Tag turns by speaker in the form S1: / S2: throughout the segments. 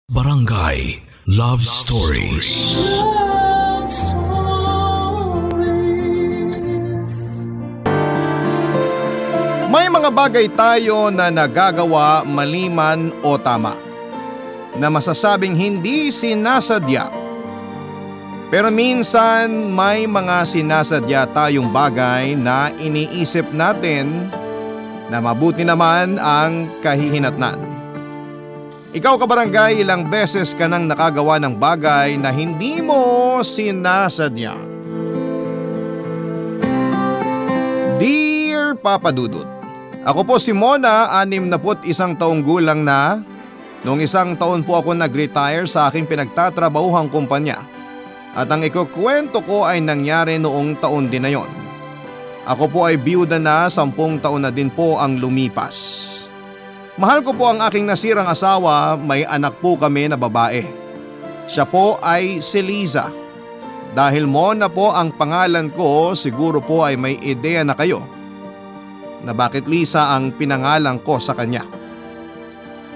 S1: Barangay Love Stories. Love Stories.
S2: May mga bagay tayo na nagagawa mali man o tama, na masasabing hindi sinasadya. Pero minsan may mga sinasadya tayong bagay na iniisip natin na mabuti naman ang kahihinatnan. Ikaw kabarangay, ilang beses ka nang nakagawa ng bagay na hindi mo sinasadya. Dear Papa Dudut, ako po si Mona, 61 taong gulang na. Noong isang taon po ako nag-retire sa aking pinagtatrabahang kumpanya. At ang ikukwento ko ay nangyari noong taon din na yon. Ako po ay biyuda na, 10 taon na din po ang lumipas. Mahal ko po ang aking nasirang asawa, may anak po kami na babae. Siya po ay si Liza. Dahil Mona po ang pangalan ko, siguro po ay may ideya na kayo na bakit Liza ang pinangalan ko sa kanya.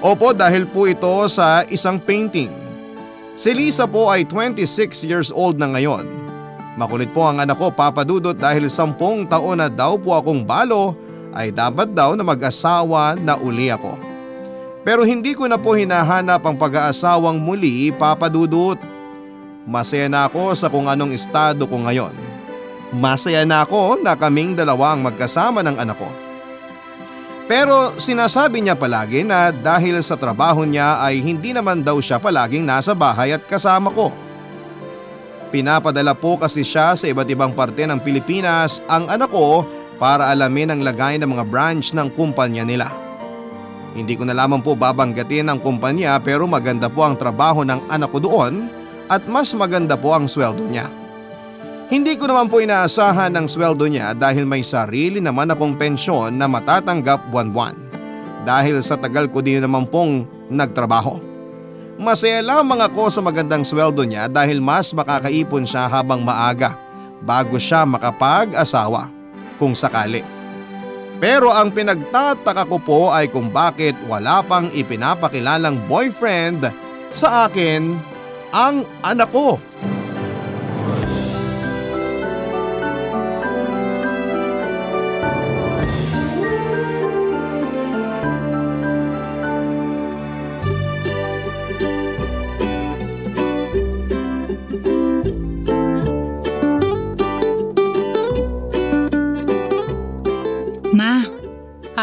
S2: Opo, dahil po ito sa isang painting. Si Liza po ay 26 years old na ngayon. Makulit po ang anak ko, Papa Dudut, dahil 10 taon na daw po akong balo ay dapat daw na mag-asawa na uli ako. Pero hindi ko na po hinahanap ang pag-aasawang muli, Papa Dudut. Masaya na ako sa kung anong estado ko ngayon. Masaya na ako na kaming dalawa ang magkasama ng anak ko. Pero sinasabi niya palagi na dahil sa trabaho niya ay hindi naman daw siya palaging nasa bahay at kasama ko. Pinapadala po kasi siya sa iba't ibang parte ng Pilipinas ang anak ko para alamin ang lagay ng mga branch ng kumpanya nila. Hindi ko na lamang po babanggatin ang kumpanya, pero maganda po ang trabaho ng anak ko doon at mas maganda po ang sweldo niya. Hindi ko naman po inaasahan ang sweldo niya dahil may sarili naman akong pensyon na matatanggap buwan-buwan dahil sa tagal ko din naman pong nagtrabaho. Masaya lamang ako sa magandang sweldo niya dahil mas makakaipon siya habang maaga bago siya makapag-asawa kung sakali. Pero ang pinagtataka ko po ay kung bakit wala pang ipinapakilalang boyfriend sa akin ang anak ko.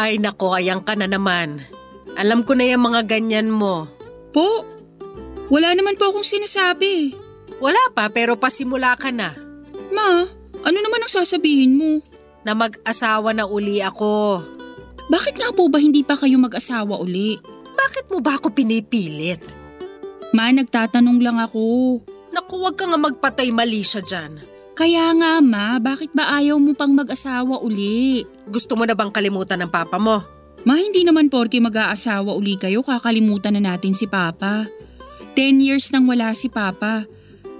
S3: Ay nako, ayang ka na naman. Alam ko na yung mga ganyan mo.
S4: Po? Wala naman po akong sinasabi.
S3: Wala pa, pero pasimula ka na.
S4: Ma, ano naman ang sasabihin mo?
S3: Na mag-asawa na uli ako.
S4: Bakit nga po ba hindi pa kayo mag-asawa uli?
S3: Bakit mo ba ako pinipilit?
S4: Ma, nagtatanong lang ako.
S3: Naku, wag ka nga magpatay mali siya dyan.
S4: Kaya nga ma, bakit ba ayaw mo pang mag-asawa uli?
S3: Gusto mo na bang kalimutan ng papa mo?
S4: Ma, hindi naman porke mag-aasawa uli kayo, kakalimutan na natin si papa. 10 years nang wala si papa.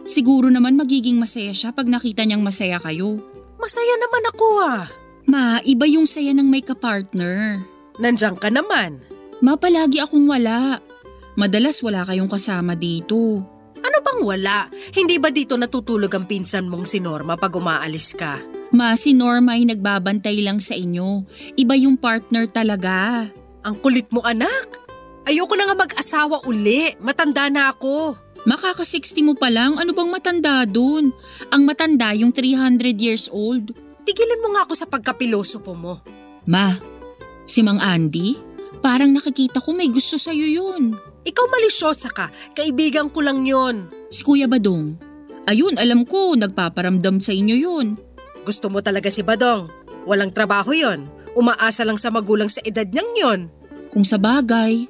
S4: Siguro naman magiging masaya siya pag nakita niyang masaya kayo.
S3: Masaya naman ako ah.
S4: Ma, iba yung saya ng may kapartner.
S3: Nandiyan ka naman.
S4: Ma, palagi akong wala. Madalas wala kayong kasama dito.
S3: Ano bang wala? Hindi ba dito natutulog ang pinsan mong si Norma pag umaalis ka?
S4: Ma, si Norma ay nagbabantay lang sa inyo. Iba yung partner talaga.
S3: Ang kulit mo anak. Ayoko na nga mag-asawa uli. Matanda na ako.
S4: Makaka-60 mo pa lang, ano bang matanda dun? Ang matanda yung 300 years old.
S3: Tigilan mo nga ako sa pagkapilosopo mo.
S4: Ma, si Mang Andy? Parang nakikita ko may gusto sa'yo yun.
S3: Ikaw malisyosa ka, kaibigan ko lang yon.
S4: Si Kuya Badong? Ayun, alam ko, nagpaparamdam sa inyo yun.
S3: Gusto mo talaga si Badong? Walang trabaho yon. Umaasa lang sa magulang sa edad niyang yon.
S4: Kung sa bagay.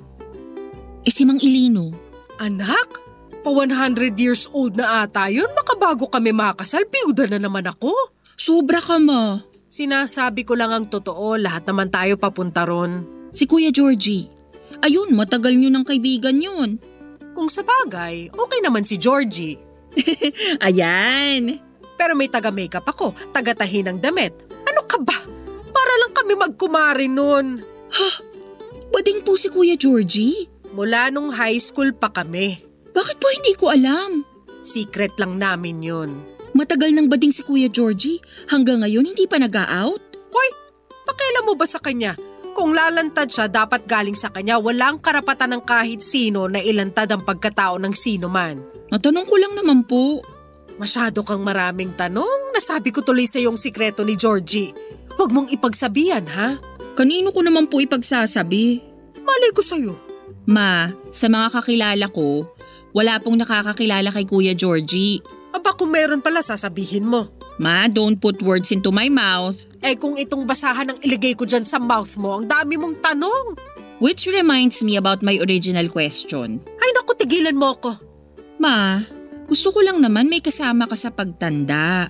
S4: Si Mang Ilino?
S3: Anak, pa 100 years old na ata yun. Baka bago kami makasal, biyuda na naman ako.
S4: Sobra ka ma.
S3: Sinasabi ko lang ang totoo, lahat naman tayo papunta ron.
S4: Si Kuya Georgie? Ayun, matagal nyo ng kaibigan yun.
S3: Kung sa bagay, okay naman si Georgie.
S4: Ayan.
S3: Pero may taga-makeup ako, taga-tahi ng damit. Ano ka ba? Para lang kami magkumari nun.
S4: Ha? Bading po si Kuya Georgie?
S3: Mula nung high school pa kami.
S4: Bakit po hindi ko alam?
S3: Secret lang namin yun.
S4: Matagal nang bading si Kuya Georgie. Hanggang ngayon hindi pa nag-a-out?
S3: Hoy, pakialam mo ba sa kanya? Kung lalantad siya, dapat galing sa kanya. Walang karapatan ng kahit sino na ilantad ang pagkatao ng sino man.
S4: Natanong ko lang naman po.
S3: Masyado kang maraming tanong. Nasabi ko tuloy sa yung sikreto ni Georgie. Huwag mong ipagsabihan, ha?
S4: Kanino ko naman po ipagsasabi?
S3: Malay ko sa'yo.
S4: Ma, sa mga kakilala ko, wala pong nakakakilala kay Kuya Georgie.
S3: Aba kung meron pala, sasabihin mo.
S4: Ma, don't put words into my mouth.
S3: Eh kung itong basahan ang iligay ko dyan sa mouth mo, ang dami mong tanong.
S4: Which reminds me about my original question.
S3: Ay naku, tigilan mo ko.
S4: Ma, gusto ko lang naman may kasama ka sa pagtanda.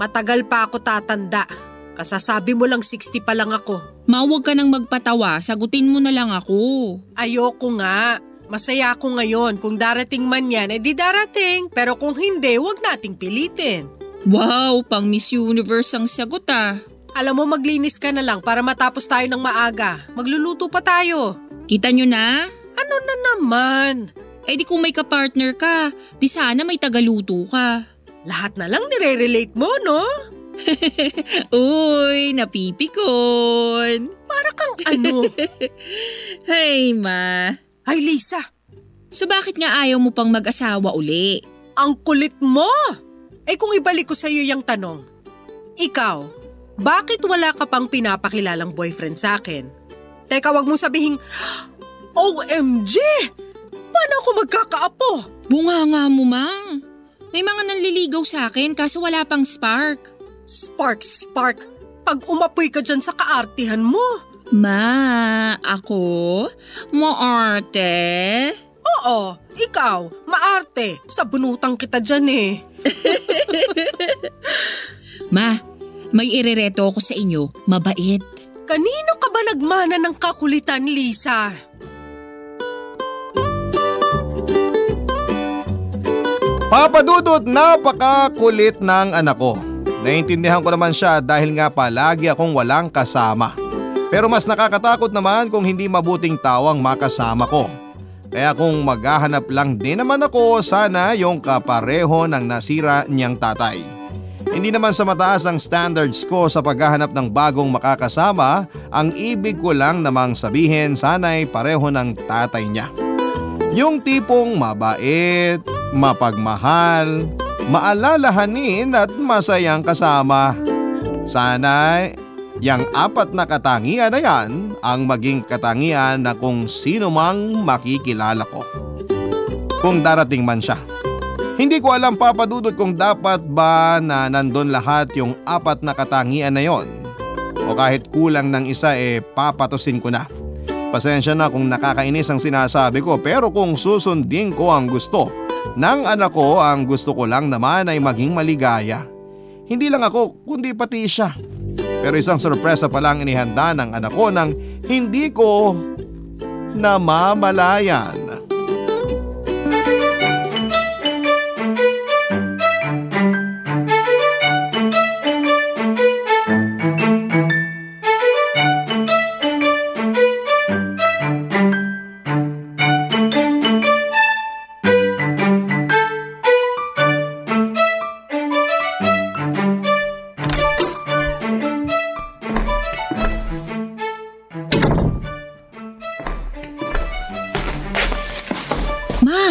S3: Matagal pa ako tatanda. Kasasabi mo lang 60 pa lang ako.
S4: Ma, huwag ka nang magpatawa, sagutin mo na lang ako.
S3: Ayoko nga. Masaya ako ngayon. Kung darating man yan, di darating. Pero kung hindi, huwag nating pilitin.
S4: Wow, pang Miss Universe ang sagot ah.
S3: Alam mo, maglinis ka na lang para matapos tayo ng maaga. Magluluto pa tayo.
S4: Kita nyo na?
S3: Ano na naman?
S4: Eh di kung may kapartner ka, di sana may tagaluto ka.
S3: Lahat na lang nire-relate mo, no?
S4: Uy, napipikon.
S3: Para kang ano?
S4: Hey, Ma.
S3: Ay, Lisa.
S4: So bakit nga ayaw mo pang mag-asawa uli?
S3: Ang kulit mo! Eh kung ibalik ko sa iyo yung tanong, ikaw, bakit wala ka pang pinapakilalang boyfriend sa akin? Teka, wag mo sabihing, OMG! Paano ako magkakaapo?
S4: Bunganga mo, Ma. May mga nanliligaw sa akin kaso wala pang spark.
S3: Spark. Pag umapoy ka dyan sa kaartihan mo.
S4: Ma, ako? Maarte?
S3: Oo, ikaw, maarte. Sabunutan kita dyan eh.
S4: Ma, may irereto ako sa inyo. Mabait.
S3: Kanino ka ba nagmana ng kakulitan, Lisa?
S2: Papa Dudut, napakakulit ng anak ko. Naintindihan ko naman siya dahil nga palagi akong walang kasama. Pero mas nakakatakot naman kung hindi mabuting tao ang makasama ko. Kaya kung maghahanap lang din naman ako, sana yung kapareho ng nasira niyang tatay. Hindi naman sa mataas ang standards ko sa paghahanap ng bagong makakasama, ang ibig ko lang namang sabihin sana'y pareho ng tatay niya. Yung tipong mabait, mapagmahal, maalalahanin at masayang kasama. Sana yang apat na katangian na yan ang maging katangian na kung sino mang makikilala ko. Kung darating man siya. Hindi ko alam, Papa Dudut, kung dapat ba na nandun lahat yung apat na katangian na yon. O kahit kulang ng isa papatusin ko na. Pasensya na kung nakakainis ang sinasabi ko, pero kung susundin ko ang gusto ng anak ko, ang gusto ko lang naman ay maging maligaya. Hindi lang ako kundi pati siya. Pero isang sorpresa pa lang inihanda ng anak ko nang hindi ko namamalayan.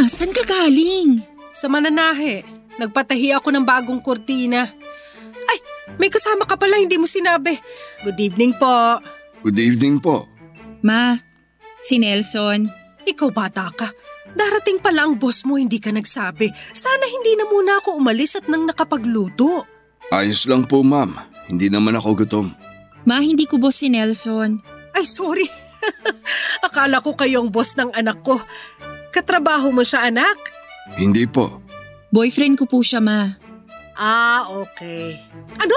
S4: Saan ka galing?
S3: Sa mananahe. Nagpatahi ako ng bagong kurtina. Ay, may kasama ka pala, hindi mo sinabi. Good evening po.
S5: Good evening po.
S4: Ma, si Nelson.
S3: Ikaw bata ka. Darating pala ang boss mo, hindi ka nagsabi. Sana hindi na muna ako umalis at nang nakapagluto.
S5: Ayos lang po, ma'am. Hindi naman ako gutom.
S4: Ma, hindi ko boss si Nelson.
S3: Ay, sorry. Akala ko kayong boss ng anak ko. Katrabaho mo siya, anak?
S5: Hindi po.
S4: Boyfriend ko po siya, Ma.
S3: Ah, okay. Ano?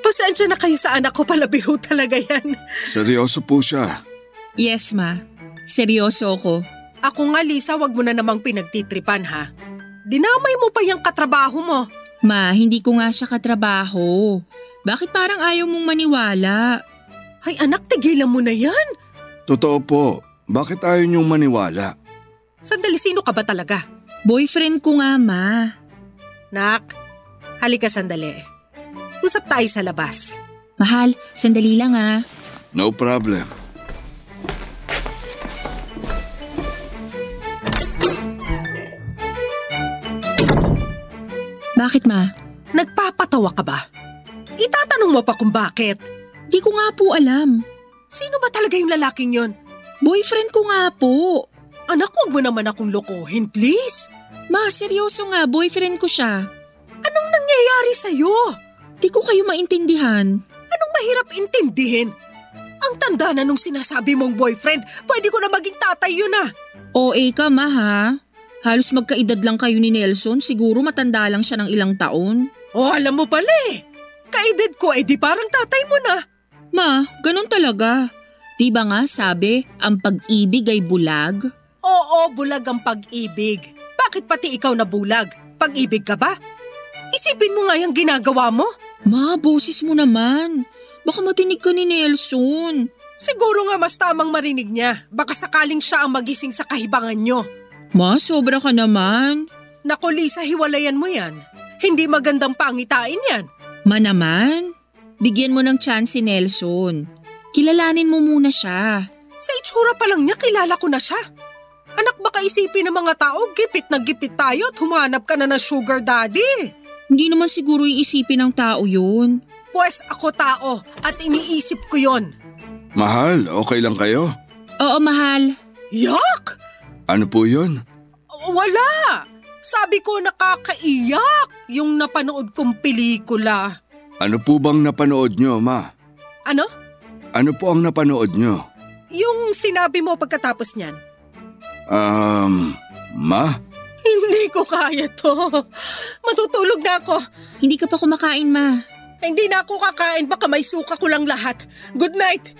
S3: Pasensya na kayo sa anak ko, pala biro talaga yan.
S5: Seryoso po siya.
S4: Yes, Ma. Seryoso ako.
S3: Ako nga, Lisa, wag mo na namang pinagtitripan, ha? Dinamay mo pa yung katrabaho mo.
S4: Ma, hindi ko nga siya katrabaho. Bakit parang ayaw mong maniwala?
S3: Ay anak, tigilan mo na yan.
S5: Totoo po. Bakit ayaw niyong maniwala?
S3: Sandali, sino ka ba talaga?
S4: Boyfriend ko nga, Ma.
S3: Nak, halika sandali. Usap tayo sa labas.
S4: Mahal, sandali lang ah.
S5: No problem.
S4: Bakit, Ma?
S3: Nagpapatawa ka ba? Itatanong mo pa kung bakit.
S4: Di ko nga po alam.
S3: Sino ba talaga yung lalaking yon?
S4: Boyfriend ko nga po.
S3: Anak, huwag mo naman akong lokohin, please.
S4: Ma, seryoso nga, boyfriend ko siya.
S3: Anong nangyayari sa'yo?
S4: Di ko kayo maintindihan.
S3: Anong mahirap intindihin? Ang tanda na nung sinasabi mong boyfriend, pwede ko na maging tatay yun ah.
S4: OA ka, Ma, ha? Halos magkaedad lang kayo ni Nelson, siguro matanda lang siya ng ilang taon.
S3: Oh, alam mo pala eh. Kaedad ko di parang tatay mo na.
S4: Ma, ganun talaga. Di ba nga sabi, ang pag-ibig ay bulag?
S3: Oo, bulag ang pag-ibig. Bakit pati ikaw na bulag? Pag-ibig ka ba? Isipin mo nga yung ginagawa mo.
S4: Ma, boses mo naman. Baka matinig ka ni Nelson.
S3: Siguro nga mas tamang marinig niya. Baka sakaling siya ang magising sa kahibangan nyo.
S4: Ma, sobra ka naman.
S3: Naku Lisa, hiwalayan mo yan. Hindi magandang pangitain yan.
S4: Ma naman, bigyan mo ng chance si Nelson. Kilalanin mo muna siya.
S3: Sa itsura pa lang niya, kilala ko na siya. Anak, baka isipin ng mga tao, gipit na gipit tayo at humanap ka na ng sugar daddy.
S4: Hindi naman siguro iisipin ng tao yun.
S3: Pues ako tao at iniisip ko yon.
S5: Mahal, okay lang kayo?
S4: Oo, mahal.
S3: Yak!
S5: Ano po yun?
S3: Wala! Sabi ko nakakaiyak yung napanood kong pelikula.
S5: Ano po bang napanood nyo, Ma?
S3: Ano?
S5: Ano po ang napanood nyo?
S3: Yung sinabi mo pagkatapos niyan.
S5: Ma?
S3: Hindi ko kaya to. Matutulog na ako.
S4: Hindi ka pa kumakain, Ma.
S3: Hindi na ako kakain, baka may suka ko lang lahat. Good night!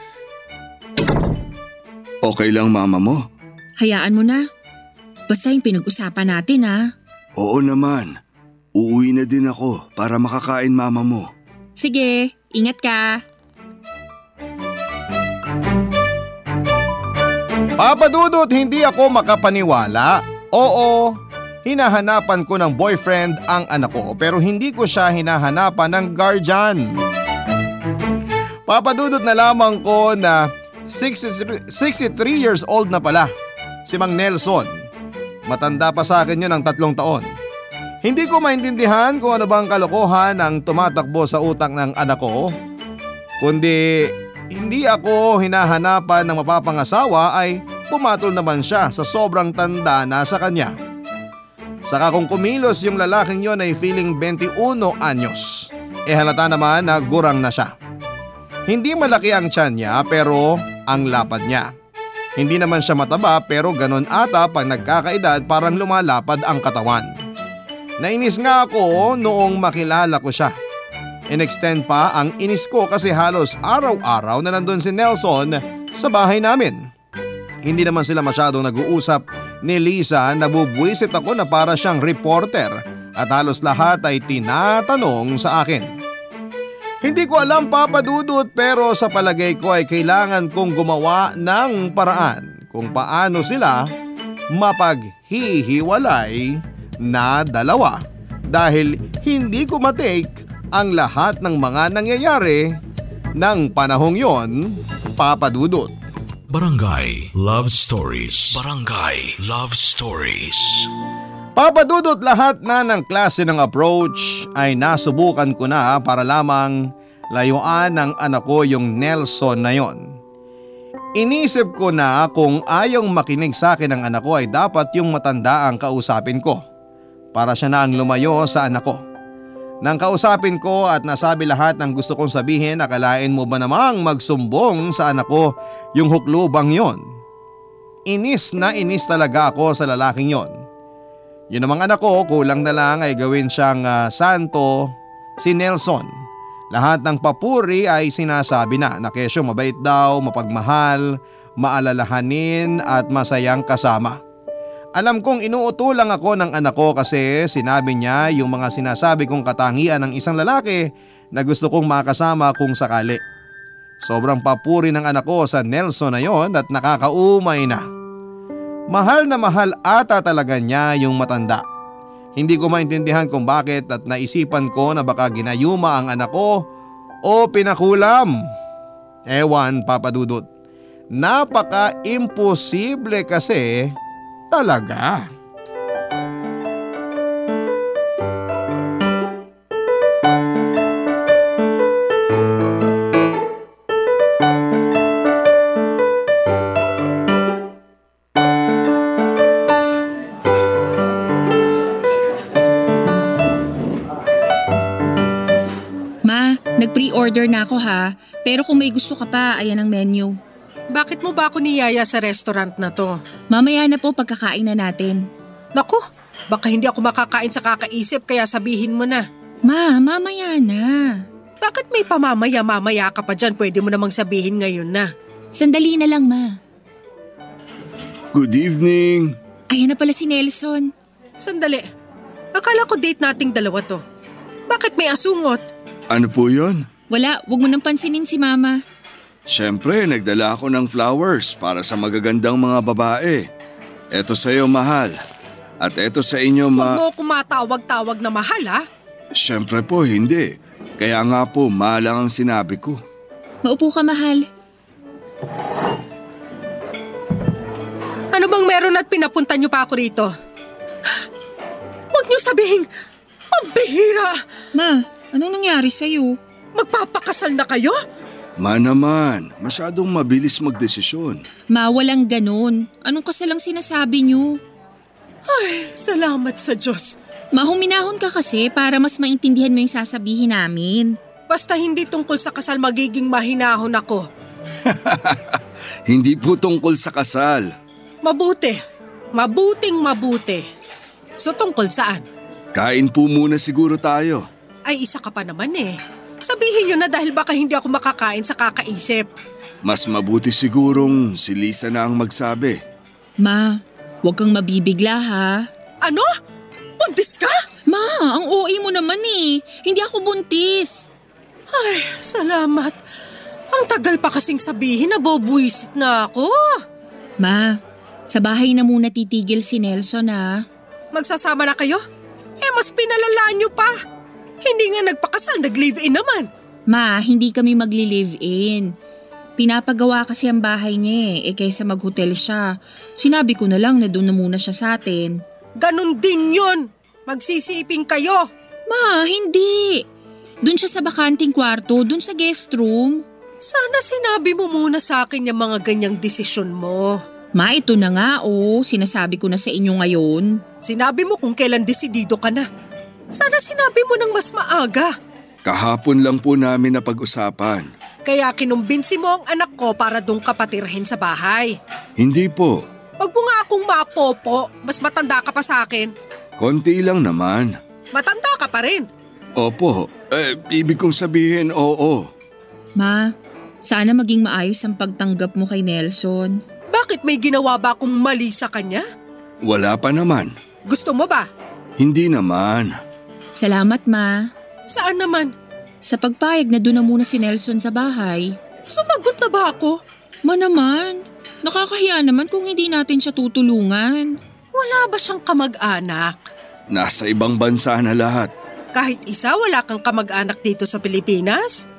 S5: Okay lang mama mo?
S4: Hayaan mo na. Basta yung pinag-usapan natin, ha?
S5: Oo naman. Uuwi na din ako para makakain mama mo.
S4: Sige, ingat ka.
S2: Papa Dudut, hindi ako makapaniwala. Oo, hinahanapan ko ng boyfriend ang anak ko pero hindi ko siya hinahanapan ng guardian. Papa Dudut, nalaman ko na 63 years old na pala si Mang Nelson. Matanda pa sa akin yun ng 3 taon. Hindi ko maintindihan kung ano bang kalokohan ang tumatakbo sa utak ng anak ko. Kundi hindi ako hinahanapan ng mapapangasawa ay pumatol naman siya sa sobrang tanda na sa kanya. Saka kung kumilos yung lalaking yon ay feeling 21 anyos. Halata naman na gurang na siya. Hindi malaki ang tiyan niya pero ang lapad niya. Hindi naman siya mataba pero ganon ata pag nagkakaedad parang lumalapad ang katawan. Nainis nga ako noong makilala ko siya. In-extend pa ang inis ko kasi halos araw-araw na nandun si Nelson sa bahay namin. Hindi naman sila masyadong nag-uusap ni Lisa, nabubwisit ako na para siyang reporter at halos lahat ay tinatanong sa akin. Hindi ko alam Papa Dudut pero sa palagay ko ay kailangan kong gumawa ng paraan kung paano sila mapaghihiwalay na dalawa dahil hindi ko matake ang lahat ng mga nangyayari ng panahong yon, Papa Dudut.
S1: Barangay Love Stories. Barangay Love Stories.
S2: Papa Dudut, lahat na ng klase ng approach ay nasubukan ko na para lamang layuan ng anak ko yung Nelson na yon. Inisip ko na kung ayaw makinig sa akin ng anak ko ay dapat yung matanda ang kausapin ko para siya na ang lumayo sa anak ko. Nang kausapin ko at nasabi lahat ng gusto kong sabihin, akalain mo ba namang magsumbong sa anak ko yung huklubang yon? Inis na inis talaga ako sa lalaking yon. Yun namang anak ko, kulang na lang ay gawin siyang santo, si Nelson. Lahat ng papuri ay sinasabi na kesyo mabait daw, mapagmahal, maalalahanin at masayang kasama. Alam kong inuutulang ako ng anak ko kasi sinabi niya yung mga sinasabi kong katangian ng isang lalaki na gusto kong makasama kung sakali. Sobrang papuri ng anak ko sa Nelson na yon at nakakaumay na. Mahal na mahal ata talaga niya yung matanda. Hindi ko maintindihan kung bakit at naisipan ko na baka ginayuma ang anak ko o pinakulam. Ewan, Papa Dudut. Napaka-imposible kasi talaga.
S4: Nag-pre-order na ako ha, pero kung may gusto ka pa, ayan ang menu.
S3: Bakit mo ba ako niyaya sa restaurant na to?
S4: Mamaya na po pagkakain na natin.
S3: Naku, baka hindi ako makakain sa kakaisip kaya sabihin mo na.
S4: Ma, mamaya na.
S3: Bakit may pamamaya-mamaya ka pa dyan? Pwede mo namang sabihin ngayon na.
S4: Sandali na lang, Ma.
S5: Good evening.
S4: Ayan na pala si Nelson.
S3: Sandali. Akala ko date nating dalawa to. Bakit may asungot?
S5: Ano po yun?
S4: Wala, wag mo nang pansinin si Mama.
S5: Siyempre, nagdala ako ng flowers para sa magagandang mga babae. Eto sa'yo, mahal. At eto sa inyo,
S3: Huwag mo kumatawag-tawag na mahal, ha?
S5: Siyempre po, hindi. Kaya nga po, mahal lang ang sinabi ko.
S4: Maupo ka, mahal.
S3: Ano bang meron at pinapunta niyo pa ako rito? Huwag niyo sabihin, pambihira!
S4: Ma, anong nangyari sa'yo?
S3: Magpapakasal na kayo?
S5: Ma naman, masyadong mabilis magdesisyon.
S4: Ma, walang ganun. Anong kasalang sinasabi niyo?
S3: Ay, salamat sa Diyos.
S4: Ma, huminahon ka kasi para mas maintindihan mo yung sasabihin namin.
S3: Basta hindi tungkol sa kasal magiging mahinahon ako.
S5: Hindi po tungkol sa kasal.
S3: Mabuti. Mabuting mabuti. So tungkol saan?
S5: Kain po muna siguro tayo.
S3: Ay, isa ka pa naman eh. Sabihin niyo na dahil baka hindi ako makakain sa kakaisip.
S5: Mas mabuti sigurong si Lisa na ang magsabi.
S4: Ma, huwag kang mabibigla ha.
S3: Ano? Buntis ka?
S4: Ma, ang OA mo naman eh. Hindi ako buntis.
S3: Ay, salamat. Ang tagal pa kasing sabihin na bobuisit na ako.
S4: Ma, sa bahay na muna titigil si Nelson ha.
S3: Magsasama na kayo? Eh, mas pinalalaan niyo pa. Hindi nga nagpakasal, nag-live-in naman.
S4: Ma, hindi kami magli-live-in. Pinapagawa kasi ang bahay niya kaysa mag-hotel siya. Sinabi ko na lang na doon na muna siya sa atin.
S3: Ganon din yun. Magsisiping kayo.
S4: Ma, hindi. Doon siya sa bakanting kwarto, doon sa guest room.
S3: Sana sinabi mo muna sa akin yung mga ganyang desisyon mo.
S4: Ma, ito na nga sinasabi ko na sa inyo ngayon.
S3: Sinabi mo kung kailan desidido ka na. Sana sinabi mo ng mas maaga.
S5: Kahapon lang po namin napag-usapan.
S3: Kaya kinumbinsi mo ang anak ko para doon ka patirhin sa bahay.
S5: Hindi po.
S3: Huwag mo nga akong mapopo, mas matanda ka pa sa akin.
S5: Konti lang naman.
S3: Matanda ka pa rin.
S5: Opo, ibig kong sabihin oo.
S4: Ma, sana maging maayos ang pagtanggap mo kay Nelson.
S3: Bakit may ginawa ba akong mali sa kanya?
S5: Wala pa naman.
S3: Gusto mo ba?
S5: Hindi naman.
S4: Salamat, Ma.
S3: Saan naman?
S4: Sa pagpayag na doon na muna si Nelson sa bahay.
S3: Sumagot na ba ako?
S4: Ma naman, nakakahiya naman kung hindi natin siya tutulungan.
S3: Wala ba siyang kamag-anak?
S5: Nasa ibang bansa na lahat.
S3: Kahit isa, wala kang kamag-anak dito sa Pilipinas?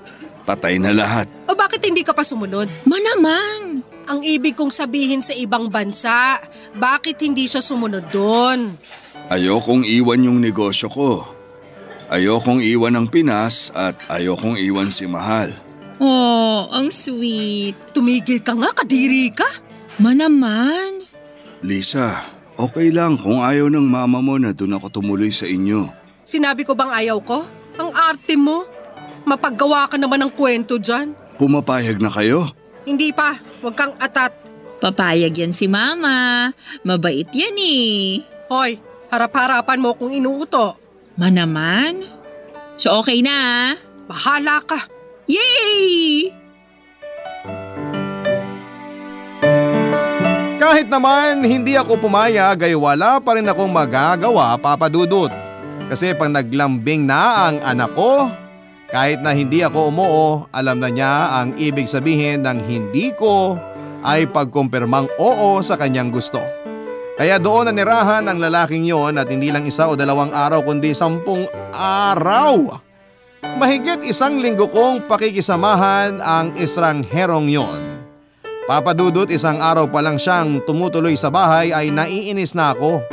S5: Patay na lahat.
S3: O bakit hindi ka pa sumunod?
S4: Ma naman!
S3: Ang ibig kong sabihin sa ibang bansa, bakit hindi siya sumunod doon?
S5: Ayokong iwan yung negosyo ko. Ayokong iwan ang Pinas at ayokong iwan si Mahal.
S4: Oh, ang sweet.
S3: Tumigil ka nga, kadiri ka.
S4: Ma naman.
S5: Lisa, okay lang kung ayaw ng mama mo na doon ako tumuloy sa inyo.
S3: Sinabi ko bang ayaw ko? Ang arte mo. Mapaggawa ka naman ng kwento dyan.
S5: Pumapayag na kayo?
S3: Hindi pa, huwag kang atat.
S4: Papayag yan si Mama. Mabait yan eh.
S3: Hoy, harap-harapan mo kung inuuto.
S4: Ma naman? So okay na.
S3: Bahala ka.
S4: Yay!
S2: Kahit naman hindi ako pumayag ay wala pa rin akong magagawa, Papa Dudut. Kasi pag naglambing na ang anak ko, Kahit na hindi ako umuo, alam na niya ang ibig sabihin ng hindi ko ay pagkumpirmang oo sa kanyang gusto. Kaya doon nanirahan ang lalaking yon at hindi lang 1 o 2 araw kundi 10 araw. Mahigit 1 linggo kong pakikisamahan ang estrangherong yon. Papadudot 1 araw pa lang siyang tumutuloy sa bahay ay naiinis na ako.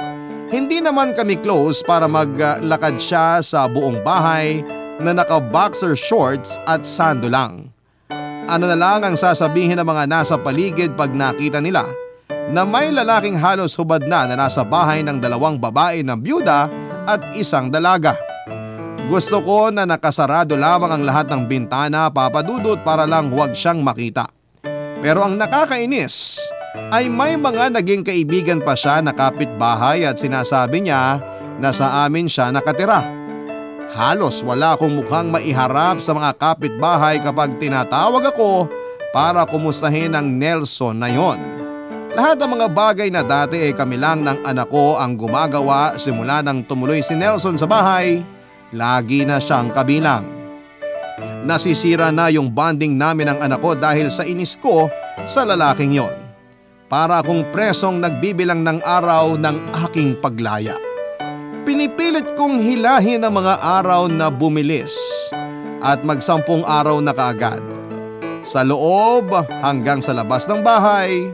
S2: Hindi naman kami close para maglakad siya sa buong bahay na naka-boxer shorts at sando lang. Ano na lang ang sasabihin ng mga nasa paligid pag nakita nila na may lalaking halos hubad na nasa bahay ng 2 babae na byuda at 1 dalaga. Gusto ko na nakasarado lamang ang lahat ng bintana, papadudot, para lang huwag siyang makita. Pero ang nakakainis ay may mga naging kaibigan pa siya na kapitbahay at sinasabi niya na sa amin siya nakatira. Halos wala akong mukhang maiharap sa mga kapitbahay kapag tinatawag ako para kumustahin ang Nelson na yon. Lahat ng mga bagay na dati ay kami lang ng anak ko ang gumagawa simula nang tumuloy si Nelson sa bahay, lagi na siyang kabilang. Nasisira na yung bonding namin ng anak ko dahil sa inis ko sa lalaking yon. Para akong presong nagbibilang ng araw ng aking paglaya. Pinipilit kong hilahin ang mga araw na bumilis at 10 araw na kaagad. Sa loob hanggang sa labas ng bahay,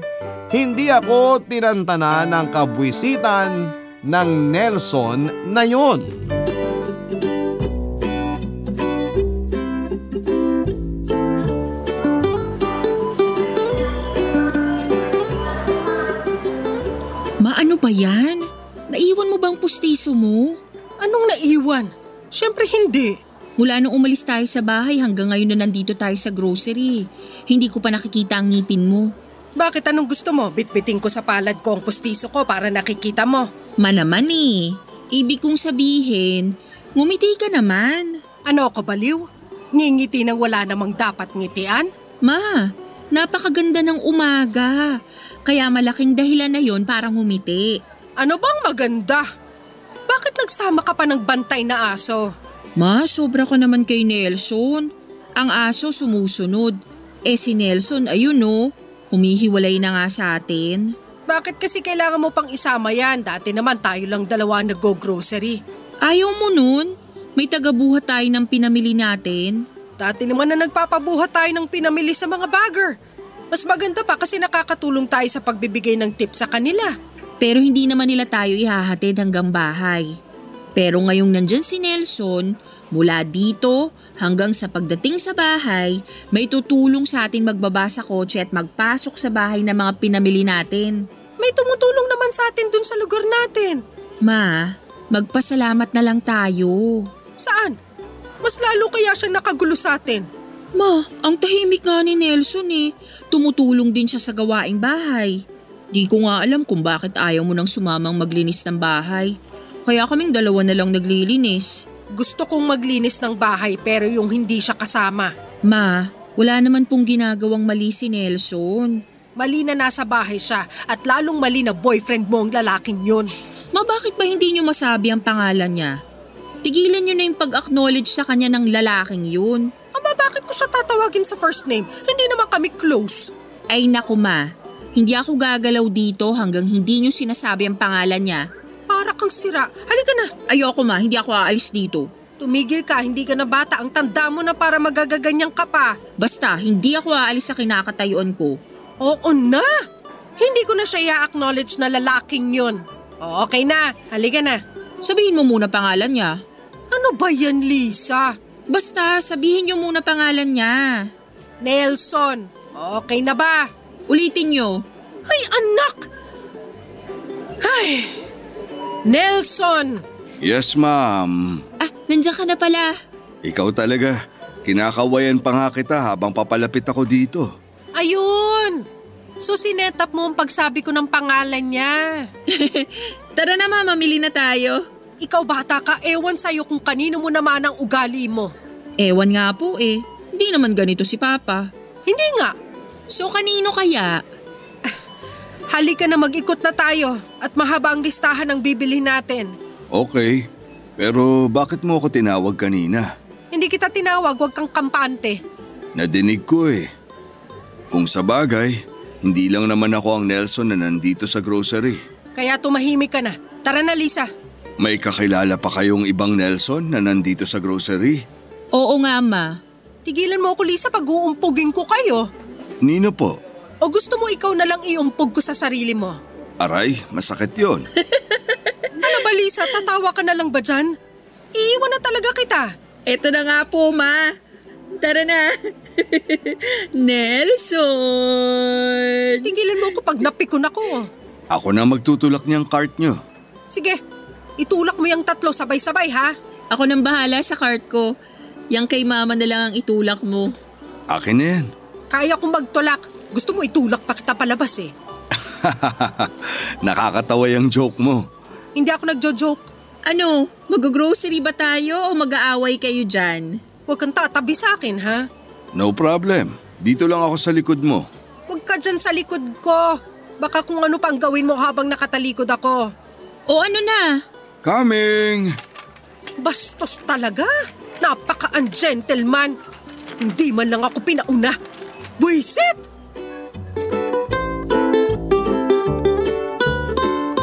S2: hindi ako tinantana ng kabwisitan ng Nelson na yon.
S4: Ano ba yan? Naiwan mo bang pustiso mo?
S3: Anong naiwan? Siyempre hindi.
S4: Mula nung umalis tayo sa bahay hanggang ngayon na nandito tayo sa grocery, hindi ko pa nakikita ang ngipin mo.
S3: Bakit, anong gusto mo? Bitbiting ko sa palad ko ang pustiso ko para nakikita mo.
S4: Manaman eh. Ibig kong sabihin, ngumiti ka naman.
S3: Ano ako, baliw? Ngingiti nang wala namang dapat ngitian?
S4: Ma, napakaganda ng umaga. Kaya malaking dahilan na yon para ngumiti.
S3: Ano bang maganda? Bakit nagsama ka pa ng bantay na aso?
S4: Ma, sobra ka naman kay Nelson. Ang aso sumusunod. Si Nelson, ayun no, humihiwalay na nga sa atin.
S3: Bakit kasi kailangan mo pang isama yan? Dati naman tayo lang 2 nag-go-grocery.
S4: Ayaw mo nun? May tagabuhat tayo ng pinamili natin.
S3: Dati naman na nagpapabuhat tayo ng pinamili sa mga bagger. Mas maganda pa kasi nakakatulong tayo sa pagbibigay ng tips sa kanila.
S4: Pero hindi naman nila tayo ihahatid hanggang bahay. Pero ngayong nandyan si Nelson, mula dito hanggang sa pagdating sa bahay, may tutulong sa atin magbaba sa kotse at magpasok sa bahay ng mga pinamili natin.
S3: May tumutulong naman sa atin dun sa lugar natin.
S4: Ma, magpasalamat na lang tayo.
S3: Saan? Mas lalo kaya siya nakagulo sa atin.
S4: Ma, ang tahimik nga ni Nelson eh. Tumutulong din siya sa gawaing bahay. Di ko nga alam kung bakit ayaw mo nang sumamang maglinis ng bahay. Kaya kaming 2 na lang naglilinis.
S3: Gusto kong maglinis ng bahay pero yung hindi siya kasama.
S4: Ma, wala naman pong ginagawang mali si Nelson.
S3: Mali na nasa bahay siya at lalong mali na boyfriend mo ang lalaking yun.
S4: Ma, bakit ba hindi niyo masabi ang pangalan niya? Tigilan niyo na yung pag-acknowledge sa kanya ng lalaking yun.
S3: Aba, bakit ko siya tatawagin sa first name? Hindi naman kami close.
S4: Ay naku ma, hindi ako gagalaw dito hanggang hindi niyo sinasabi ang pangalan niya.
S3: Para kang sira. Halika na.
S4: Ayoko ma, hindi ako aalis dito.
S3: Tumigil ka, hindi ka na bata. Ang tanda mo na para magagaganyang ka pa.
S4: Basta, hindi ako aalis sa kinakatayuan ko.
S3: Oo na. Hindi ko na siya i-acknowledge na lalaking yun. Okay na, halika na.
S4: Sabihin mo muna pangalan niya.
S3: Ano ba yan, Lisa?
S4: Basta, sabihin niyo muna pangalan niya.
S3: Nelson. Okay na ba?
S4: Ulitin niyo.
S3: Ay, anak! Ay! Nelson!
S5: Yes, ma'am.
S4: Nandiyan ka na pala.
S5: Ikaw talaga. Kinakawayan pa nga kita habang papalapit ako dito.
S3: Ayun! So sinetap mo ang pagsabi ko ng pangalan niya.
S4: Tara na ma, mamili na tayo.
S3: Ikaw bata ka, ewan sa'yo kung kanino mo naman ang ugali mo.
S4: Ewan nga po eh. Hindi naman ganito si Papa.
S3: Hindi nga.
S4: So kanino kaya?
S3: Halika na, mag-ikot na tayo at mahaba ang listahan ng bibili natin.
S5: Okay, pero bakit mo ako tinawag kanina?
S3: Hindi kita tinawag, huwag kang kampante.
S5: Nadinig ko eh. Kung sa bagay, hindi lang naman ako ang Nelson na nandito sa grocery.
S3: Kaya tumahimik ka na. Tara na, Lisa.
S5: May kakilala pa kayong ibang Nelson na nandito sa grocery?
S4: Oo nga, Ma.
S3: Tigilan mo ako, Lisa, pag uumpugin ko kayo.
S5: Nino po?
S3: O gusto mo ikaw na lang iumpog ko sa sarili mo?
S5: Aray, masakit yon.
S3: Ano ba, Lisa? Tatawa ka na lang ba dyan? Iiwan na talaga kita.
S4: Eto na nga po, Ma. Tara na. Nelson!
S3: Tigilan mo ako pag napikon ako.
S5: Ako na magtutulak niyang cart niyo.
S3: Sige, itulak mo yung tatlo sabay-sabay ha.
S4: Ako nang bahala sa cart ko. Yang kay Mama na lang ang itulak mo.
S5: Akin na yan.
S3: Kaya kong magtulak. Gusto mo itulak pa kita palabas eh.
S5: Nakakatawa yung joke mo.
S3: Hindi ako nagjo-joke.
S4: Ano, mag-grocery ba tayo o mag-aaway kayo dyan?
S3: Huwag kang tatabi sa akin ha.
S5: No problem. Dito lang ako sa likod mo.
S3: Huwag ka dyan sa likod ko. Baka kung ano pang gawin mo habang nakatalikod ako.
S4: O ano na?
S5: Coming!
S3: Bastos talaga. Napaka-ungentleman. Hindi man lang ako pinauna. Buisit!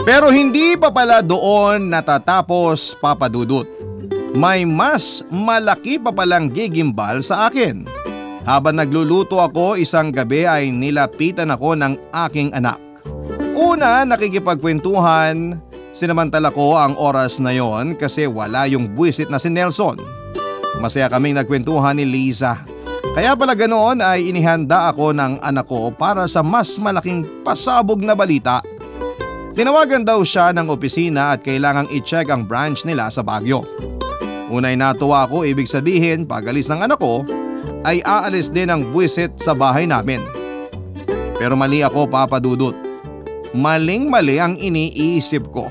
S2: Pero hindi pa pala doon natatapos, Papa Dudut. May mas malaki pa palang gigimbal sa akin. Habang nagluluto ako isang gabi ay nilapitan ako ng aking anak. Una, nakikipagkwentuhan. Sinamantala ko ang oras na yon kasi wala yung buwisit na si Nelson. Masaya kaming nagkwentuhan ni Liza. Kaya pala ganoon ay inihanda ako ng anak ko para sa mas malaking pasabog na balita. Tinawagan daw siya ng opisina at kailangang i-check ang branch nila sa Baguio. Unay natuwa ako, ibig sabihin pag alis ng anak ko ay aalis din ang buwisit sa bahay namin. Pero mali ako, Papa Dudut. Maling-mali ang iniisip ko.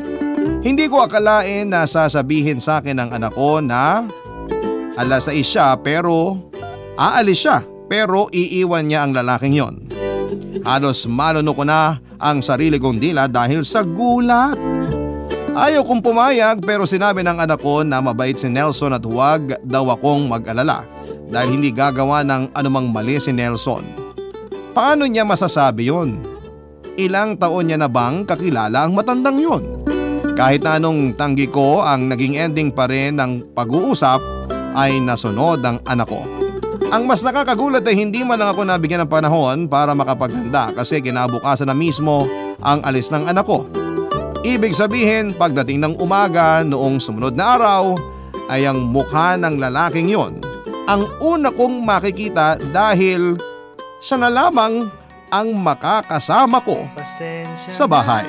S2: Hindi ko akalain na sasabihin sa akin ng anak ko na alas 6 siya pero aalis siya pero iiwan niya ang lalaking yon. Halos maluno ko na ang sarili kong dila dahil sa gulat. Ayaw kong pumayag pero sinabi ng anak ko na mabait si Nelson at huwag daw akong mag-alala dahil hindi gagawa ng anumang mali si Nelson. Paano niya masasabi yon? Ilang taon niya na bang kakilala ang matandang yon? Kahit na anong tanggi ko, ang naging ending pa rin ng pag-uusap ay nasunod ang anak ko. Ang mas nakakagulat ay hindi man lang ako nabigyan ng panahon para makapaghanda kasi kinabukasan na mismo ang alis ng anak ko. Ibig sabihin pagdating ng umaga noong sumunod na araw ay ang mukha ng lalaking yon ang una kong makikita dahil siya na lamang ang makakasama ko sa bahay.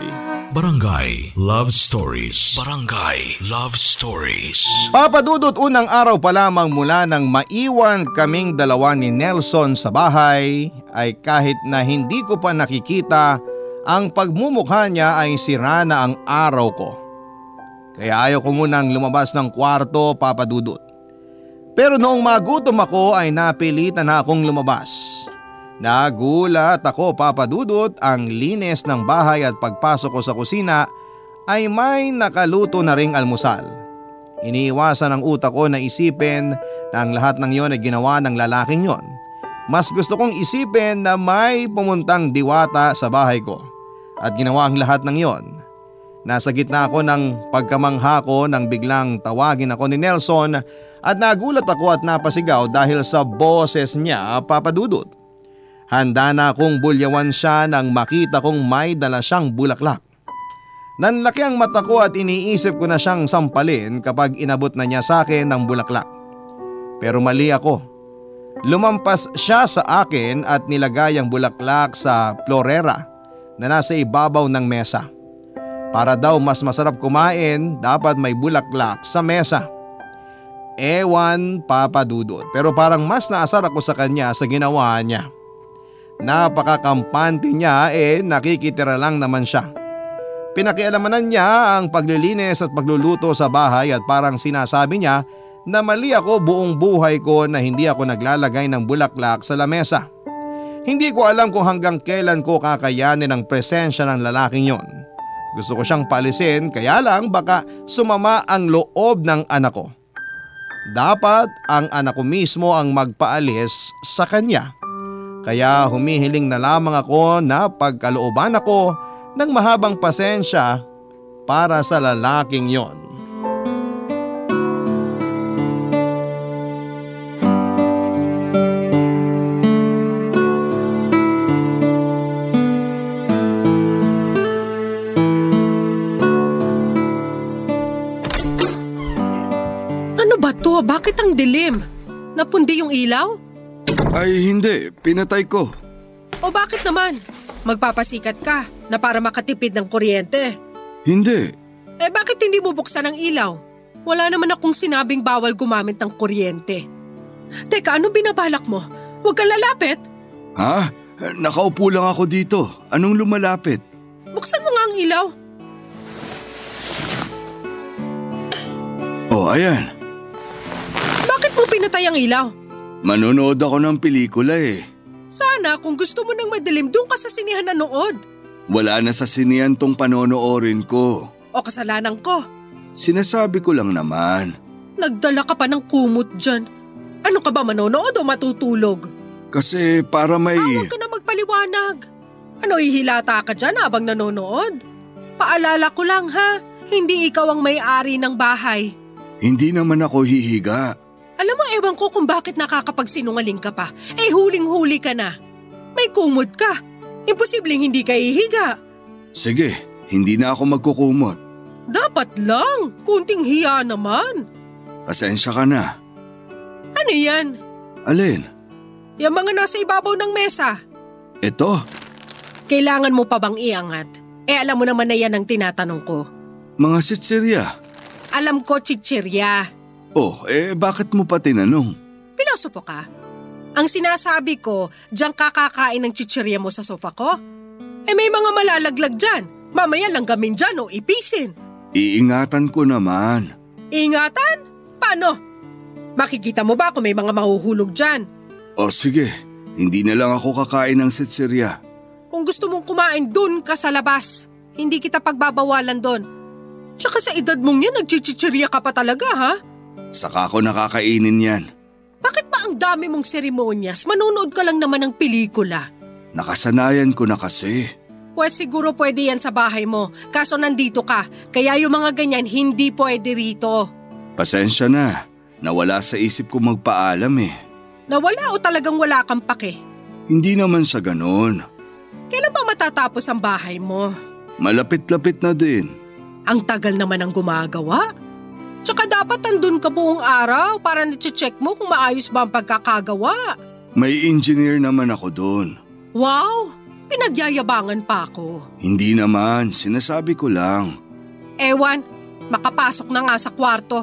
S1: Barangay Love Stories. Barangay Love Stories.
S2: Papa Dudut, unang araw pa lamang mula nang maiwan kaming dalawa ni Nelson sa bahay ay kahit na hindi ko pa nakikita ang pagmumukha niya ay sira na ang araw ko. Kaya ayaw ko munang lumabas ng kwarto, Papa Dudut. Pero noong magutom ako ay napilitan na akong lumabas. Nagulat ako, Papa Dudut, ang linis ng bahay at pagpasok ko sa kusina ay may nakaluto na ring almusal. Iniiwasan ng utak ko na isipin na ang lahat ng yon ay ginawa ng lalaking yon. Mas gusto kong isipin na may pumuntang diwata sa bahay ko at ginawa ang lahat ng yon. Nasa gitna ako ng pagkamangha ko nang biglang tawagin ako ni Nelson at nagulat ako at napasigaw dahil sa boses niya, Papa Dudut. Handa na akong bulyawan siya nang makita kong may dala siyang bulaklak. Nanlaki ang mata ko at iniisip ko na siyang sampalin kapag inabot na niya sa akin ng bulaklak. Pero mali ako. Lumampas siya sa akin at nilagay ang bulaklak sa florera na nasa ibabaw ng mesa. Para daw mas masarap kumain, dapat may bulaklak sa mesa. Ewan, Papa Dudut, pero parang mas naasar ako sa kanya sa ginawa niya. Napakakampante niya nakikitira lang naman siya. Pinakialamanan niya ang paglilinis at pagluluto sa bahay at parang sinasabi niya na mali ako buong buhay ko na hindi ako naglalagay ng bulaklak sa lamesa. Hindi ko alam kung hanggang kailan ko kakayanin ang presensya ng lalaking yon. Gusto ko siyang paalisin kaya lang baka sumama ang loob ng anak ko. dapat ang anak ko mismo ang magpaalis sa kanya. Kaya humihiling na lamang ako na pagkalooban ako ng mahabang pasensya para sa lalaking yon.
S3: Bakit ang dilim? Napundi yung ilaw?
S5: Ay hindi, pinatay ko.
S3: O bakit naman? Magpapasikat ka na para makatipid ng kuryente.
S5: Hindi.
S3: Bakit hindi mo buksan ang ilaw? Wala naman akong sinabing bawal gumamit ng kuryente. Teka, anong binabalak mo? Huwag kang lalapit.
S5: Ha? Nakaupo lang ako dito. Anong lumalapit?
S3: Buksan mo nga ang ilaw.
S5: Oh, ayan.
S3: Bakit mo pinatay ang ilaw?
S5: Manonood ako ng pelikula eh.
S3: Sana kung gusto mo ng madilim, doon ka sa sinihan nanood.
S5: Wala na sa sinihan tong panonoorin ko.
S3: O kasalanan ko?
S5: Sinasabi ko lang naman.
S3: Nagdala ka pa ng kumot dyan. Ano ka ba, manonood o matutulog?
S5: Kasi para may…
S3: Huwag ka na magpaliwanag. Ano, ihilata ka dyan habang nanonood? Paalala ko lang ha, hindi ikaw ang may-ari ng bahay.
S5: Hindi naman ako hihiga.
S3: Alam mo, ewan ko kung bakit nakakapagsinungaling ka pa. Huling-huli ka na. May kumot ka. Imposibleng hindi ka ihiga.
S5: Sige, hindi na ako magkukumot.
S3: Dapat lang. Kunting hiya naman.
S5: Pasensya ka na.
S3: Ano yan?
S5: Alin?
S3: Yung mga nasa ibabaw ng mesa.
S5: Ito?
S3: Kailangan mo pa bang iangat? Alam mo naman na yan ang tinatanong ko.
S5: Mga sitsirya.
S3: Alam ko, chichirya.
S5: Oh, bakit mo pa tinanong?
S3: Pilosopo ka? Ang sinasabi ko, diyan kakakain ng chichirya mo sa sofa ko? May mga malalaglag dyan. Mamaya lang gamin dyan o ipisin.
S5: Iingatan ko naman.
S3: Ingatan? Paano? Makikita mo ba kung may mga mahuhulog dyan?
S5: O sige, hindi na lang ako kakain ng sitsirya.
S3: Kung gusto mong kumain, dun ka sa labas. Hindi kita pagbabawalan dun. Tsaka sa edad mong yan, nagchichichirya ka pa talaga ha?
S5: Saka ako nakakainin yan.
S3: Bakit ba ang dami mong seremonyas? Manonood ka lang naman ng pelikula.
S5: Nakasanayan ko na kasi.
S3: Pues siguro pwede yan sa bahay mo. Kaso nandito ka. Kaya yung mga ganyan hindi pwede rito.
S5: Pasensya na. Nawala sa isip ko magpaalam eh.
S3: Nawala o talagang wala kang pake?
S5: Hindi naman sa ganon.
S3: Kailan ba matatapos ang bahay mo?
S5: Malapit-lapit na din.
S3: Ang tagal naman ang gumagawa. Tsaka dapat andun ka buong araw para na-check mo kung maayos ba ang pagkakagawa.
S5: May engineer naman ako doon.
S3: Wow! Pinagyayabangan pa ako.
S5: Hindi naman, sinasabi ko lang.
S3: Ewan, makapasok na nga sa kwarto.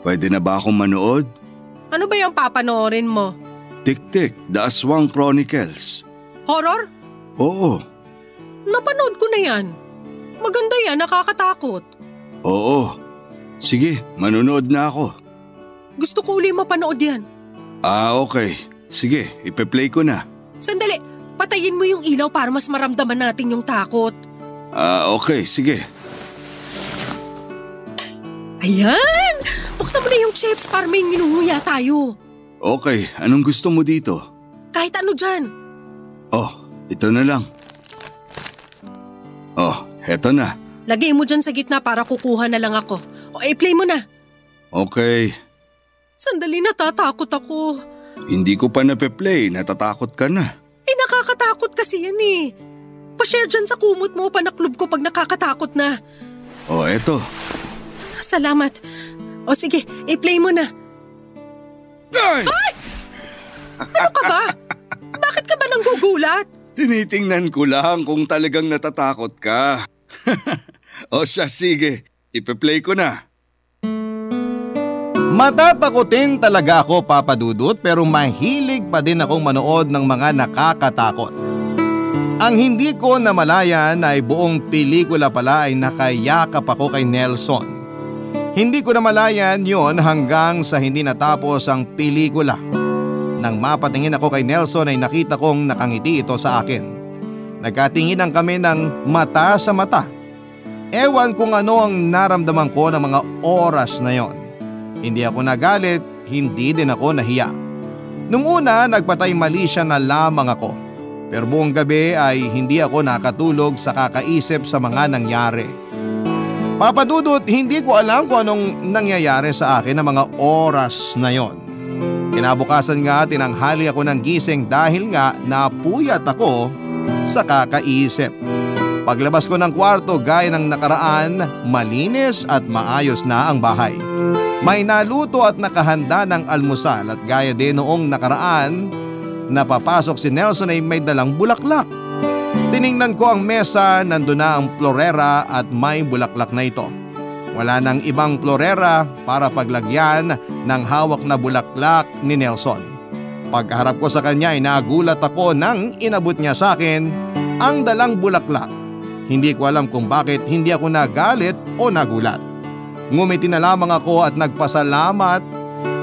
S5: Pwede na ba akong manood?
S3: Ano ba yung papanoorin mo?
S5: Tik-Tik, The Aswang Chronicles.
S3: Horror?
S5: Oo.
S3: Napanood ko na yan. Maganda yan, nakakatakot.
S5: Oo. Sige, manonood na ako.
S3: Gusto ko uli mapanood yan.
S5: Okay. Sige, ipe-play ko na.
S3: Sandali, patayin mo yung ilaw para mas maramdaman natin yung takot.
S5: Okay, sige.
S3: Ayan! Buksan mo na yung chips para may nginunguya tayo.
S5: Okay, anong gusto mo dito?
S3: Kahit ano dyan.
S5: Ito na lang. Eto na.
S3: Lagay mo dyan sa gitna para kukuha na lang ako. Play mo na.
S5: Okay.
S3: Sandali, natatakot ako.
S5: Hindi ko pa nape-play, natatakot ka na.
S3: Nakakatakot kasi yan eh. Pa-share dyan sa kumot mo, panaklob ko pag nakakatakot na.
S5: Eto.
S3: Salamat. Sige, i-play mo na.
S5: Ay!
S3: Ano ka ba? Bakit ka ba nanggugulat?
S5: Tinitingnan ko lang kung talagang natatakot ka. Siya, sige. Ipe-play ko na.
S2: Matatakotin talaga ako, Papa Dudut, pero mahilig pa din akong manood ng mga nakakatakot. Ang hindi ko namalayan ay buong pelikula pala ay nakayakap ako kay Nelson. Hindi ko namalayan yon hanggang sa hindi natapos ang pelikula. Nang mapatingin ako kay Nelson ay nakita kong nakangiti ito sa akin. Nagkatinginan kami ng mata sa mata. Ewan kung ano ang naramdaman ko ng mga oras na yon. Hindi ako nagalit, hindi din ako nahiya. Nung una, nagpatay mali siya na lamang ako. Pero buong gabi ay hindi ako nakatulog sa kakaisip sa mga nangyari. Papa Dudut, hindi ko alam kung anong nangyayari sa akin ng mga oras na yon. Kinabukasan nga tinanghali ako ng gising dahil nga napuyat ako sa kakaisip. Paglabas ko ng kwarto gaya ng nakaraan, malinis at maayos na ang bahay. May naluto at nakahanda ng almusal at gaya din noong nakaraan, napapasok si Nelson ay may dalang bulaklak. Tiningnan ko ang mesa, nandun na ang florera at may bulaklak na ito. Wala nang ibang florera para paglagyan ng hawak na bulaklak ni Nelson. Pagkaharap ko sa kanya ay nagulat ako nang inabot niya sa akin ang dalang bulaklak. Hindi ko alam kung bakit hindi ako nagalit o nagulat. Ngumiti na lamang ako at nagpasalamat.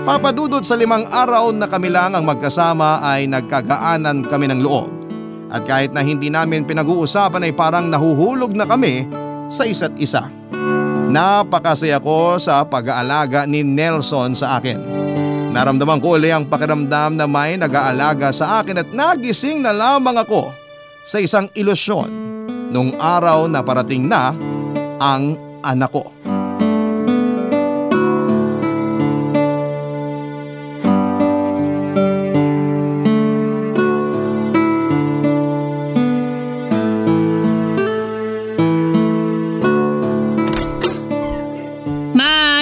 S2: Papa Dudut, sa 5 araw na kami lang ang magkasama ay nagkagaanan kami ng loob. At kahit na hindi namin pinag-uusapan ay parang nahuhulog na kami sa isa't isa. Napakasaya ko sa pag-aalaga ni Nelson sa akin. Naramdaman ko ulit ang pakiramdam na may nag-aalaga sa akin at nagising na lamang ako sa isang ilusyon nung araw na parating na ang anak ko.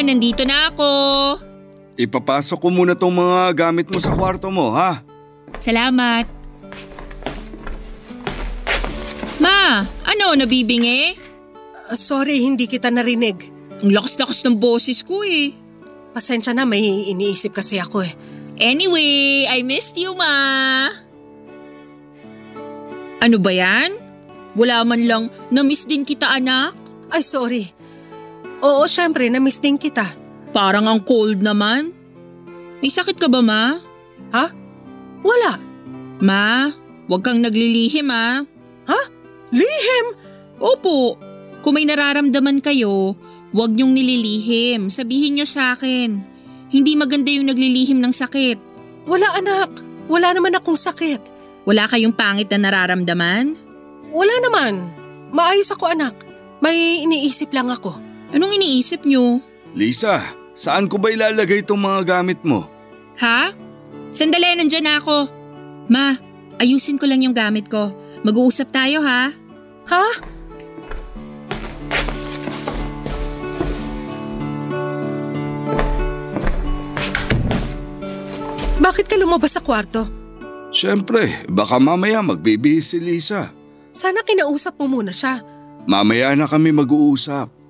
S4: Nandito na ako.
S5: Ipapasok ko muna tong mga gamit mo sa kwarto mo, ha?
S4: Salamat. Ma, ano, nabibingi?
S3: Sorry, hindi kita narinig.
S4: Ang lakas-lakas ng boses ko eh.
S3: Pasensya na, may iniisip kasi ako eh.
S4: Anyway, I missed you, Ma. Ano ba yan? Wala man lang, na-miss din kita, anak.
S3: Ay, sorry. Oo, syempre, na-miss din kita.
S4: Parang ang cold naman. May sakit ka ba, Ma?
S3: Ha? Wala.
S4: Ma, huwag kang naglilihim, ha?
S3: Ha? Lihim?
S4: Opo. Kung may nararamdaman kayo, huwag niyong nililihim. Sabihin niyo sa akin. Hindi maganda yung naglilihim ng sakit.
S3: Wala, anak. Wala naman akong sakit.
S4: Wala kayong pangit na nararamdaman?
S3: Wala naman. Maayos ako, anak. May iniisip lang ako.
S4: Anong iniisip niyo?
S5: Lisa, saan ko ba ilalagay itong mga gamit mo?
S4: Ha? Sandali, nandyan na ako. Ma, ayusin ko lang yung gamit ko. Mag-uusap tayo, ha?
S3: Ha? Bakit ka lumabas sa kwarto?
S5: Siyempre, baka mamaya magbibihis si Lisa.
S3: Sana kinausap mo muna siya.
S5: Mamaya na kami mag-uusap.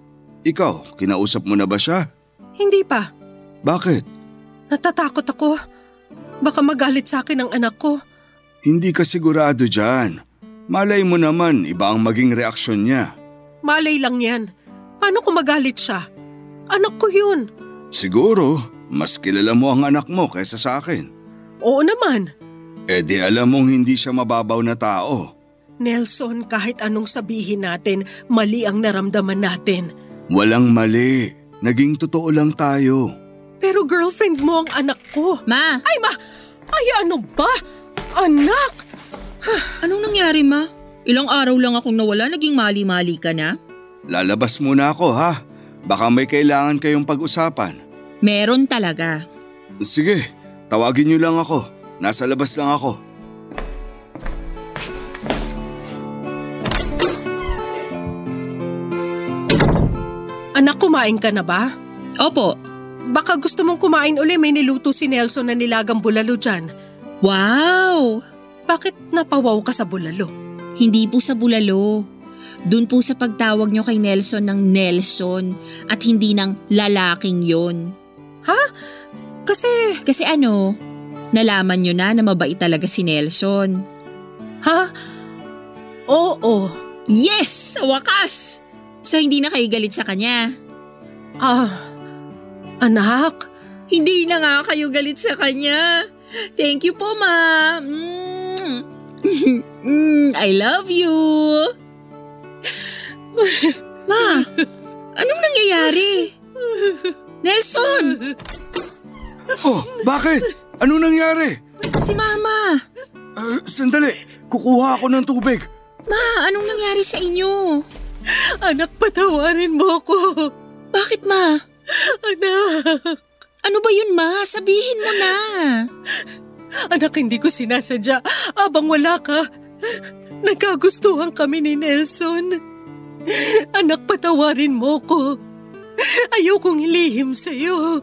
S5: Ikaw, kinausap mo na ba siya?
S3: Hindi pa.
S5: Bakit?
S3: Natatakot ako. Baka magalit sa akin ang anak ko.
S5: Hindi ka sigurado dyan. Malay mo naman, iba ang maging reaksyon niya.
S3: Malay lang yan. Paano kung magalit siya? Anak ko yun.
S5: Siguro, mas kilala mo ang anak mo kaysa sa akin.
S3: Oo naman.
S5: Eh di alam mong hindi siya mababaw na tao.
S3: Nelson, kahit anong sabihin natin, mali ang naramdaman natin.
S5: Walang mali. Naging totoo lang tayo.
S3: Pero girlfriend mo ang anak ko.
S4: Ma!
S3: Ay, Ma! Ay, ano ba? Anak!
S4: Anong nangyari, Ma? Ilang araw lang akong nawala, naging mali-mali ka na?
S5: Lalabas muna ako, ha? Baka may kailangan kayong pag-usapan.
S4: Meron talaga.
S5: Sige, tawagin niyo lang ako. Nasa labas lang ako.
S3: Anak, kumain ka na ba?
S4: Opo.
S3: Baka gusto mong kumain uli, may niluto si Nelson na nilagang bulalo dyan.
S4: Wow!
S3: Bakit napawaw ka sa bulalo?
S4: Hindi po sa bulalo. Doon po sa pagtawag nyo kay Nelson ng Nelson at hindi ng lalaking yon.
S3: Ha? Kasi
S4: ano, nalaman nyo na mabait talaga si Nelson.
S3: Ha? Oo.
S4: Yes! Sa wakas! So hindi na kayo galit sa kanya?
S3: Anak?
S4: Hindi na nga kayo galit sa kanya. Thank you po, Ma. I love you. Ma, anong nangyayari? Nelson!
S5: Oh, bakit? Ano nangyari?
S4: Si Mama!
S5: Sandali, kukuha ako ng tubig.
S4: Ma, anong nangyari sa inyo?
S3: Anak, patawarin mo ko.
S4: Bakit, Ma?
S3: Anak.
S4: Ano ba yun, Ma? Sabihin mo na.
S3: Anak, hindi ko sinasadya. Abang wala ka, nagkagustuhan kami ni Nelson. Anak, patawarin mo ko. Ayokong ilihim sa'yo.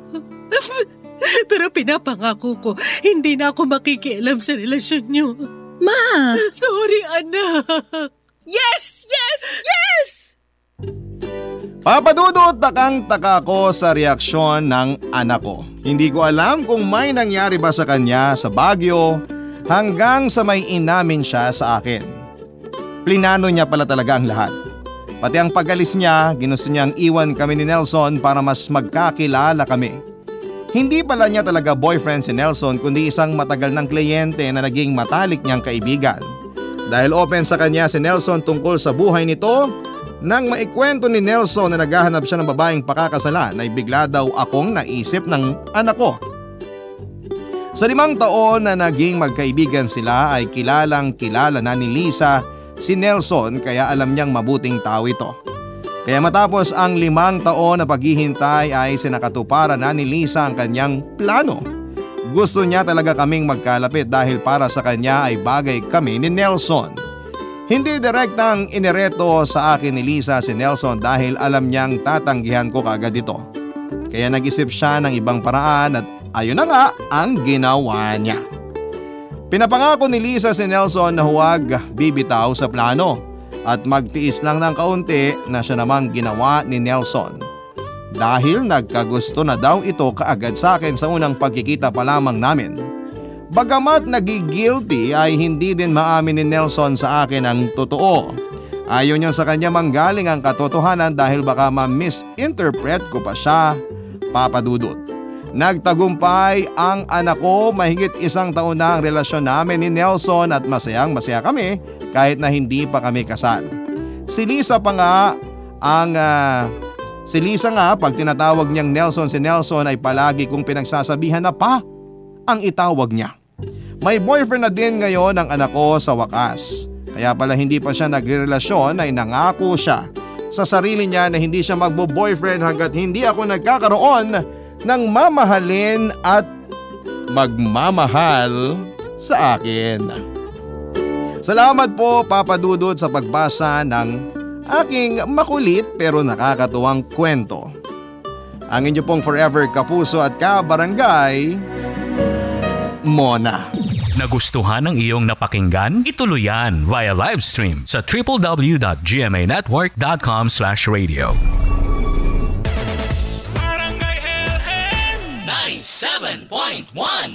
S3: Pero pinapangako ko, hindi na ako makikialam sa relasyon niyo.
S4: Ma!
S3: Sorry, anak.
S4: Yes! Yes! Yes!
S2: Papa Dudut, takang-taka ko sa reaksyon ng anak ko. Hindi ko alam kung may nangyari ba sa kanya sa Baguio hanggang sa may inamin siya sa akin. Plinano niya pala talaga ang lahat. Pati ang pag-alis niya, ginusto niyang iwan kami ni Nelson para mas magkakilala kami. Hindi pala niya talaga boyfriend si Nelson kundi isang matagal ng kliyente na naging matalik niyang kaibigan. Dahil open sa kanya si Nelson tungkol sa buhay nito, nang maikwento ni Nelson na naghahanap siya ng babaeng pakakasalan ay bigla daw akong naisip ng anak ko. Sa 5 taon na naging magkaibigan sila ay kilalang kilala na ni Lisa si Nelson kaya alam niyang mabuting tao ito. Kaya matapos ang 5 taon na paghihintay ay sinakatuparan na ni Lisa ang kanyang plano. Gusto niya talaga kaming magkalapit dahil para sa kanya ay bagay kami ni Nelson. Hindi direktang inireto sa akin ni Lisa si Nelson dahil alam niyang tatanggihan ko kaagad ito. Kaya nag-isip siya ng ibang paraan at ayun na nga ang ginawa niya. Pinapangako ni Lisa si Nelson na huwag bibitaw sa plano. At magtiis lang ng kaunti na siya namang ginawa ni Nelson. Dahil nagkagusto na daw ito kaagad sa akin sa unang pagkikita pa lamang namin. Bagamat nagigilty ay hindi din maamin ni Nelson sa akin ang totoo. Ayaw niya sa kanya manggaling ang katotohanan dahil baka ma-misinterpret ko pa siya, Papa Dudut. Nagtagumpay ang anak ko, mahigit 1 taon na ang relasyon namin ni Nelson at masayang masaya kami kahit na hindi pa kami kasal. Si Lisa pag tinatawag niyang Nelson si Nelson ay palagi kong pinagsasabihan na pa ang itawag niya. May boyfriend na din ngayon ang anak ko sa wakas. Kaya pala hindi pa siya nagrerelasyon ay nangako siya sa sarili niya na hindi siya magbo-boyfriend hanggat hindi ako nagkakaroon ng mamahalin at magmamahal sa akin. Salamat po Papa Dudut sa pagbasa ng aking makulit pero nakakatuwang kwento. Ang inyo pong forever kapuso at kabarangay, Mona.
S1: Nagustuhan ng iyong napakinggan? Ituloy yan via live stream sa www.gmanetwork.com/radio. Barangay LS 97.1